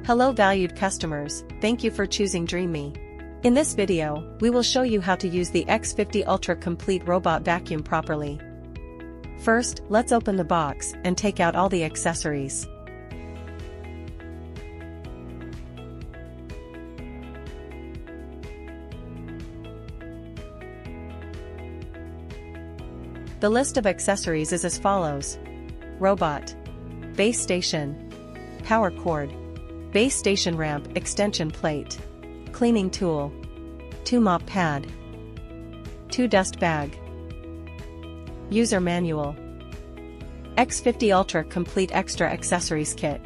Hello valued customers, thank you for choosing DreamMe. In this video, we will show you how to use the X50 Ultra Complete robot vacuum properly. First, let's open the box and take out all the accessories. The list of accessories is as follows: robot, base station, power cord, base station ramp extension plate, cleaning tool, 2 mop pad, 2 dust bag, user manual, X50 Ultra Complete Extra Accessories Kit,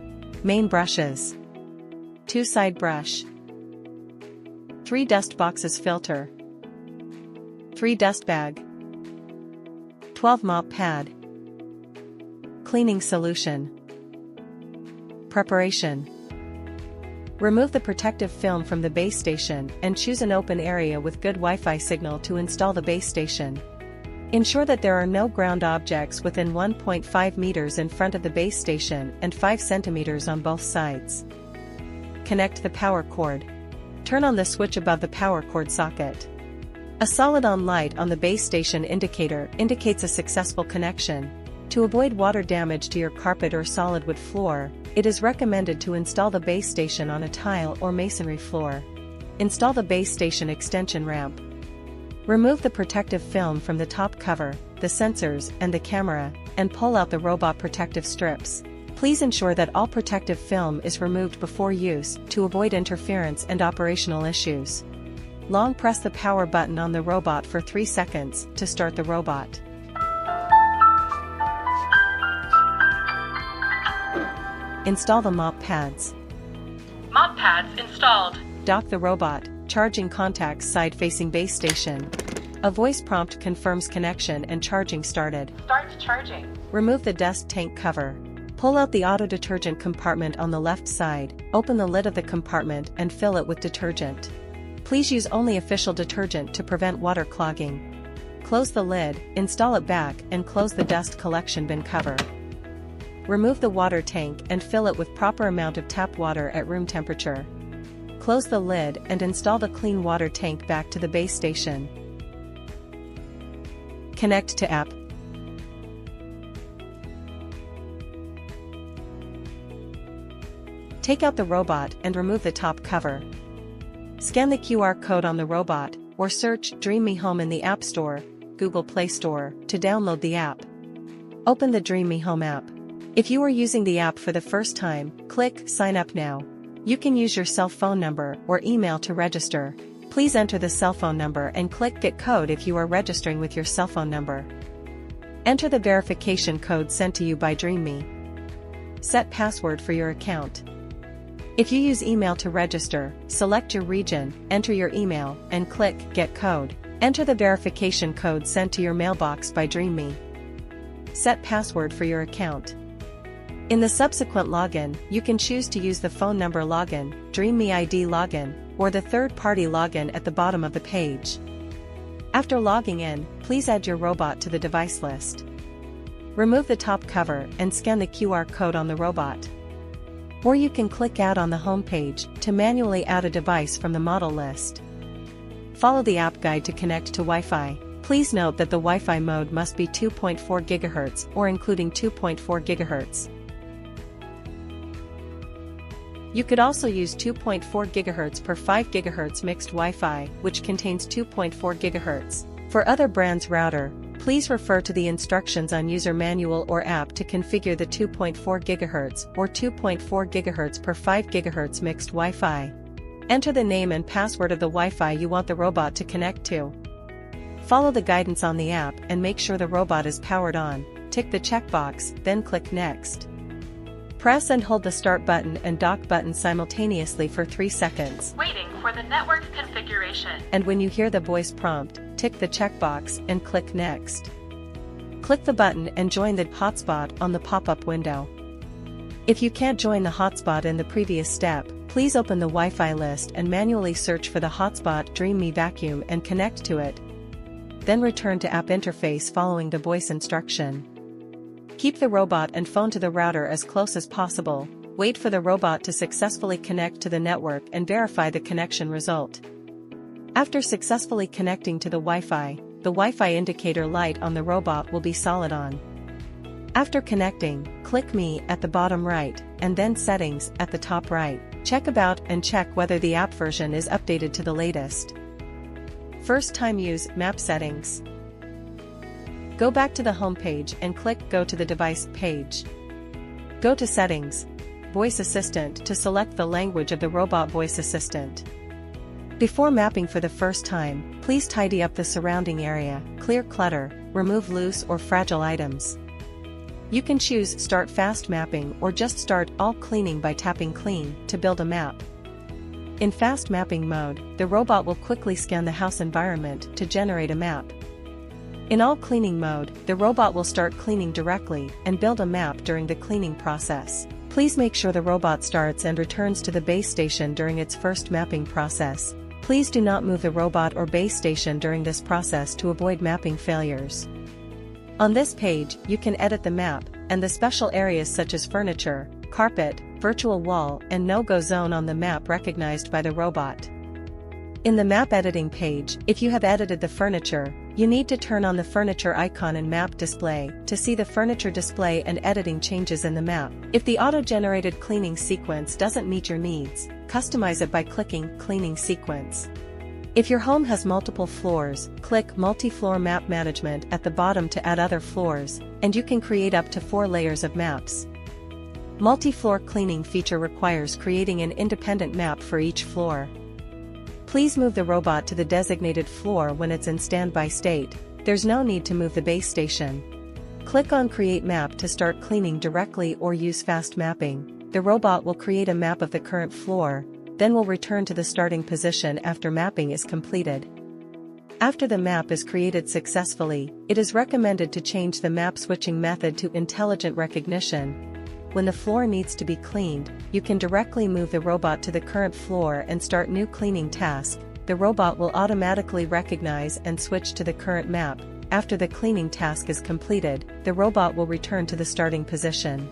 main brushes, 2 side brush, 3 dust boxes filter, 3 dust bag, 12 mop pad, cleaning solution. Preparation: remove the protective film from the base station and choose an open area with good Wi-Fi signal to install the base station. Ensure that there are no ground objects within 1.5 meters in front of the base station and 5 centimeters on both sides. Connect the power cord. Turn on the switch above the power cord socket. A solid on light on the base station indicator indicates a successful connection. To avoid water damage to your carpet or solid wood floor, it is recommended to install the base station on a tile or masonry floor. Install the base station extension ramp. Remove the protective film from the top cover, the sensors, and the camera, and pull out the robot protective strips. Please ensure that all protective film is removed before use to avoid interference and operational issues. Long press the power button on the robot for 3 seconds to start the robot. Install the mop pads. Mop pads installed. Dock the robot, charging contacts side facing base station. A voice prompt confirms connection and charging started. Start charging. Remove the dust tank cover. Pull out the auto detergent compartment on the left side, open the lid of the compartment and fill it with detergent. Please use only official detergent to prevent water clogging. Close the lid, install it back and close the dust collection bin cover. Remove the water tank and fill it with proper amount of tap water at room temperature. Close the lid and install the clean water tank back to the base station. Connect to app. Take out the robot and remove the top cover. Scan the QR code on the robot, or search DreamMe Home in the App Store, Google Play Store, to download the app. Open the DreamMe Home app. If you are using the app for the first time, click Sign Up Now. You can use your cell phone number or email to register. Please enter the cell phone number and click Get Code if you are registering with your cell phone number. Enter the verification code sent to you by DreamMe. Set password for your account. If you use email to register, select your region, enter your email, and click Get Code. Enter the verification code sent to your mailbox by DreamMe. Set password for your account. In the subsequent login, you can choose to use the phone number login, DreamMe ID login, or the third-party login at the bottom of the page. After logging in, please add your robot to the device list. Remove the top cover and scan the QR code on the robot. Or you can click Add on the home page to manually add a device from the model list. Follow the app guide to connect to Wi-Fi. Please note that the Wi-Fi mode must be 2.4 GHz or including 2.4 GHz. You could also use 2.4 GHz per 5 GHz mixed Wi-Fi, which contains 2.4 GHz. For other brands' router, please refer to the instructions on user manual or app to configure the 2.4 GHz or 2.4 GHz per 5 GHz mixed Wi-Fi. Enter the name and password of the Wi-Fi you want the robot to connect to. Follow the guidance on the app and make sure the robot is powered on. Tick the checkbox, then click Next. Press and hold the Start button and Dock button simultaneously for 3 seconds. Waiting for the network configuration. And when you hear the voice prompt, tick the checkbox and click Next. Click the button and join the hotspot on the pop-up window. If you can't join the hotspot in the previous step, please open the Wi-Fi list and manually search for the hotspot DreamMe Vacuum and connect to it. Then return to app interface following the voice instruction. Keep the robot and phone to the router as close as possible. Wait for the robot to successfully connect to the network and verify the connection result. After successfully connecting to the Wi-Fi indicator light on the robot will be solid on. After connecting, click Me at the bottom right, and then Settings at the top right. Check About and check whether the app version is updated to the latest. First time use Map Settings. Go back to the home page and click Go to the device page. Go to Settings, Voice Assistant to select the language of the robot voice assistant. Before mapping for the first time, please tidy up the surrounding area, clear clutter, remove loose or fragile items. You can choose Start Fast Mapping or just start all cleaning by tapping Clean to build a map. In fast mapping mode, the robot will quickly scan the house environment to generate a map. In all cleaning mode, the robot will start cleaning directly and build a map during the cleaning process. Please make sure the robot starts and returns to the base station during its first mapping process. Please do not move the robot or base station during this process to avoid mapping failures. On this page, you can edit the map, and the special areas such as furniture, carpet, virtual wall, and no-go zone on the map recognized by the robot. In the map editing page, if you have edited the furniture, you need to turn on the furniture icon in map display to see the furniture display and editing changes in the map. If the auto-generated cleaning sequence doesn't meet your needs, customize it by clicking Cleaning Sequence. If your home has multiple floors, click Multi-Floor Map Management at the bottom to add other floors, and you can create up to 4 layers of maps. Multi-floor cleaning feature requires creating an independent map for each floor. Please move the robot to the designated floor when it's in standby state. There's no need to move the base station. Click on Create Map to start cleaning directly or use fast mapping. The robot will create a map of the current floor, then will return to the starting position after mapping is completed. After the map is created successfully, it is recommended to change the map switching method to intelligent recognition. When the floor needs to be cleaned, you can directly move the robot to the current floor and start new cleaning task. The robot will automatically recognize and switch to the current map. After the cleaning task is completed, the robot will return to the starting position.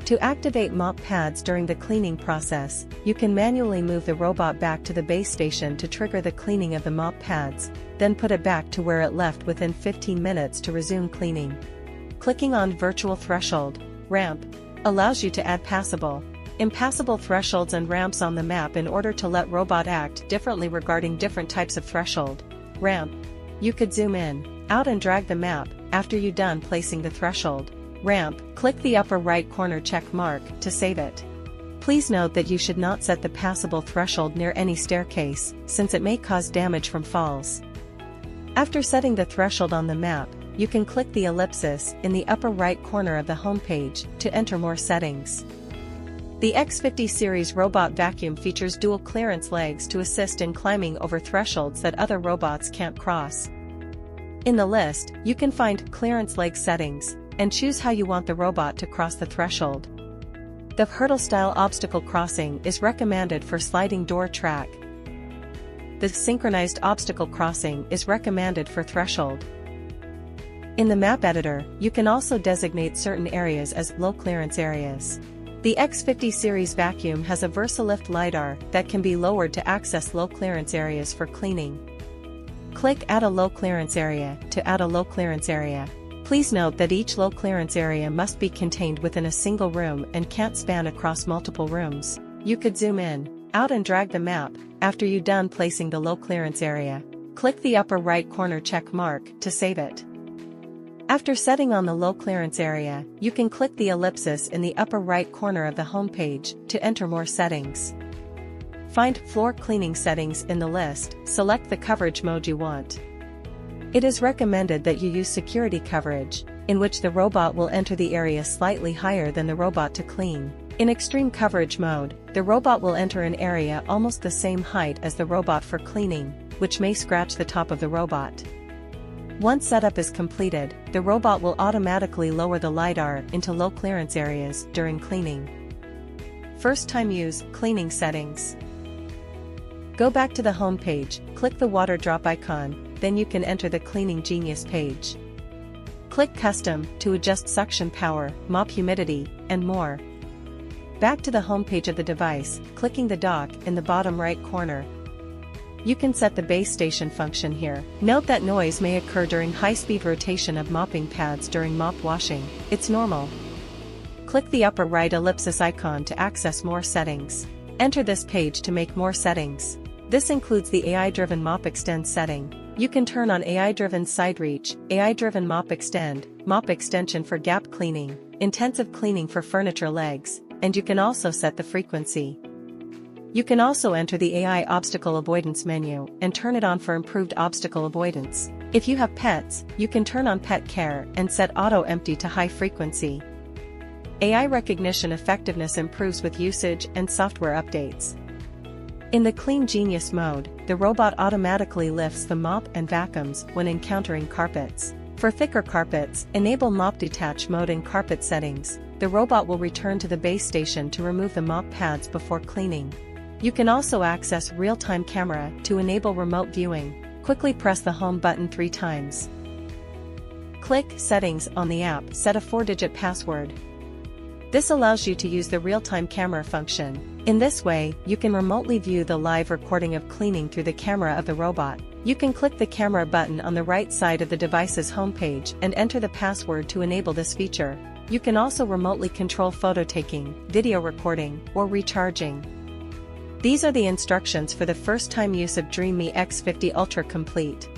To activate mop pads during the cleaning process, you can manually move the robot back to the base station to trigger the cleaning of the mop pads, then put it back to where it left within 15 minutes to resume cleaning. Clicking on Virtual Threshold, Ramp, allows you to add passable, impassable thresholds and ramps on the map in order to let robot act differently regarding different types of threshold. Ramp. You could zoom in, out and drag the map. After you're done placing the threshold ramp, click the upper right corner check mark to save it. Please note that you should not set the passable threshold near any staircase, since it may cause damage from falls. After setting the threshold on the map, you can click the ellipsis in the upper right corner of the home page to enter more settings. The X50 series robot vacuum features dual clearance legs to assist in climbing over thresholds that other robots can't cross. In the list, you can find clearance leg settings, and choose how you want the robot to cross the threshold. The hurdle-style obstacle crossing is recommended for sliding door track. The synchronized obstacle crossing is recommended for threshold. In the map editor, you can also designate certain areas as low clearance areas. The X50 series vacuum has a VersaLift LiDAR that can be lowered to access low clearance areas for cleaning. Click Add a low clearance area to add a low clearance area. Please note that each low clearance area must be contained within a single room and can't span across multiple rooms. You could zoom in, out and drag the map. After you're done placing the low clearance area, click the upper right corner check mark to save it. After setting on the low clearance area, you can click the ellipsis in the upper right corner of the home page to enter more settings. Find Floor Cleaning Settings in the list, select the coverage mode you want. It is recommended that you use security coverage, in which the robot will enter the area slightly higher than the robot to clean. In extreme coverage mode, the robot will enter an area almost the same height as the robot for cleaning, which may scratch the top of the robot. Once setup is completed, the robot will automatically lower the LiDAR into low clearance areas during cleaning. First time use cleaning settings. Go back to the home page, click the water drop icon, then you can enter the Cleaning Genius page. Click Custom to adjust suction power, mop humidity, and more. Back to the home page of the device, clicking the dock in the bottom right corner. You can set the base station function here. Note that noise may occur during high-speed rotation of mopping pads during mop washing. It's normal. Click the upper right ellipsis icon to access more settings. Enter this page to make more settings. This includes the AI-driven mop extend setting. You can turn on AI-driven side reach, AI-driven mop extension for gap cleaning, intensive cleaning for furniture legs, and you can also set the frequency. You can also enter the AI obstacle avoidance menu and turn it on for improved obstacle avoidance. If you have pets, you can turn on pet care and set auto empty to high frequency. AI recognition effectiveness improves with usage and software updates. In the Clean Genius mode, the robot automatically lifts the mop and vacuums when encountering carpets. For thicker carpets, enable mop detach mode in carpet settings. The robot will return to the base station to remove the mop pads before cleaning. You can also access real-time camera to enable remote viewing. Quickly press the home button 3 times. Click Settings on the app, set a 4-digit password. This allows you to use the real-time camera function. In this way, you can remotely view the live recording of cleaning through the camera of the robot. You can click the camera button on the right side of the device's homepage and enter the password to enable this feature. You can also remotely control photo taking, video recording, or recharging. These are the instructions for the first-time use of Dream Me X50 Ultra Complete.